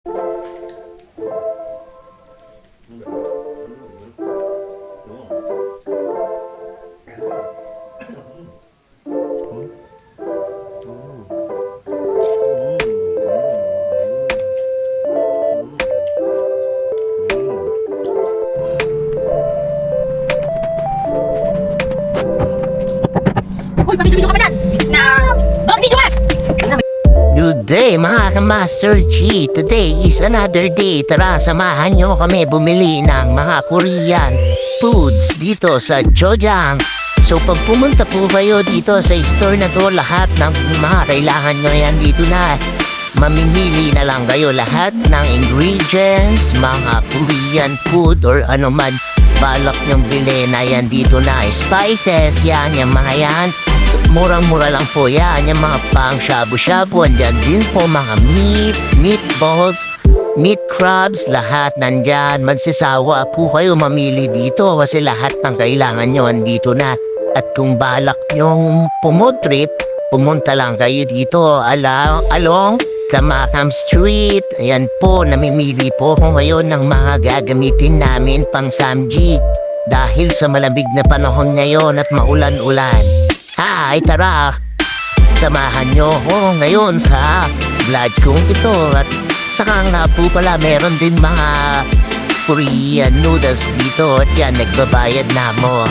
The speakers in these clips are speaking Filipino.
Good day mga ka-Master G. Today is another day. Tara, samahan nyo kami bumili ng mga Korean foods dito sa Jojang. So pag pumunta po kayo dito sa store na to, lahat ng mga kailangan nyo yan dito na. Mamimili na lang kayo lahat ng ingredients, mga Korean food or ano man balak nyong bili na yan dito na. Spices, yan, yung mga yan. So, murang-mura lang po yan, yung mga pang shabu-shabu. Andyan din po mga meatballs, meat crabs, lahat nandyan. Magsisawa po kayo mamili dito kasi lahat ng kailangan nyo andito na. At kung balak nyong pumutrip, pumunta lang kayo dito along Kamakam Street. Ayan po, namimili po ko ngayon ng mga gagamitin namin pang Samji dahil sa malamig na panahon ngayon at maulan-ulan. Hi, tara! Samahan nyo ko ngayon sa vlog kong ito. At saka nga po pala, meron din mga Korean noodles dito. At yan, nagbabayad na mo.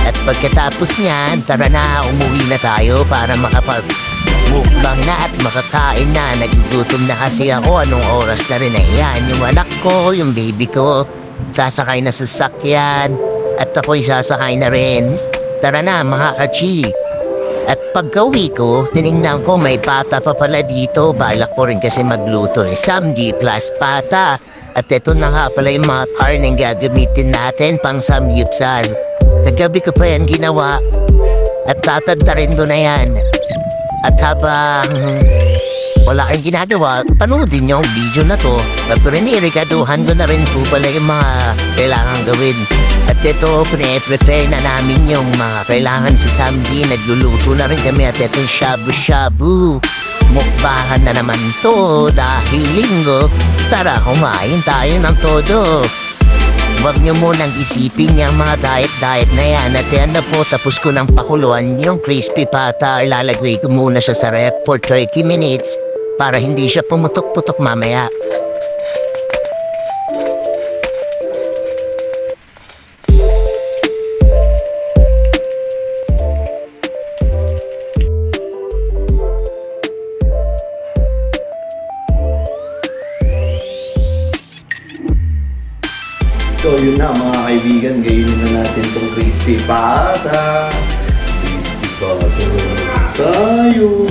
At pagkatapos niyan, tara na, umuwi na tayo para makapag-mukbang na at makakain na. Nagugutom na kasi ako, anong oras na rin na yan. Yung anak ko, yung baby ko, sasakay na sa sasakyan. At ako'y sasakay na rin. Tara na mga kachi. At pagka-uwi ko, tinignan ko may pata pa pala dito. Balak ko rin kasi magluto Samji plus pata. At ito na nga pala yung mga karneng gagamitin natin pang samgyupsal. Kagabi ko pa yan ginawa. At tatagta rin doon na yan. At habang wala kang ginagawa, panoodin nyo ang video na to. Pero nirikaduhan ko na rin po pala yung mga kailangan gawin. At ito, pre-prepare na namin yung mga kailangan sa Samji. Nagluluto na rin kami at itong shabu-shabu. Mukbahan na naman to dahil linggo. Tara, kumain tayo ng todo. Huwag nyo munang isipin yung mga diet na yan. At yan na po, tapos ko ng pakuluan yung crispy pata. Ilalagay ko muna siya sa ref for 30 minutes para hindi siya pumutok-putok mamaya. So yun na mga kaibigan, gayunin na natin itong crispy pata. Crispy pata tayo.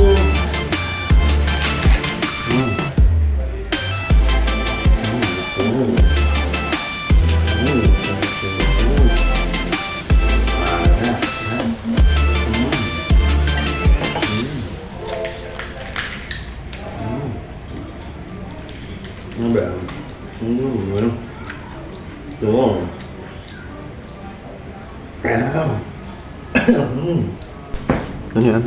Ano ba? Ano? Đúng. Nó như anh.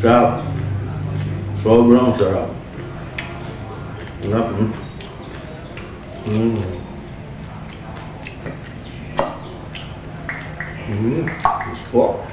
Sarap. Sobrang sarap. Sarap. Gusto.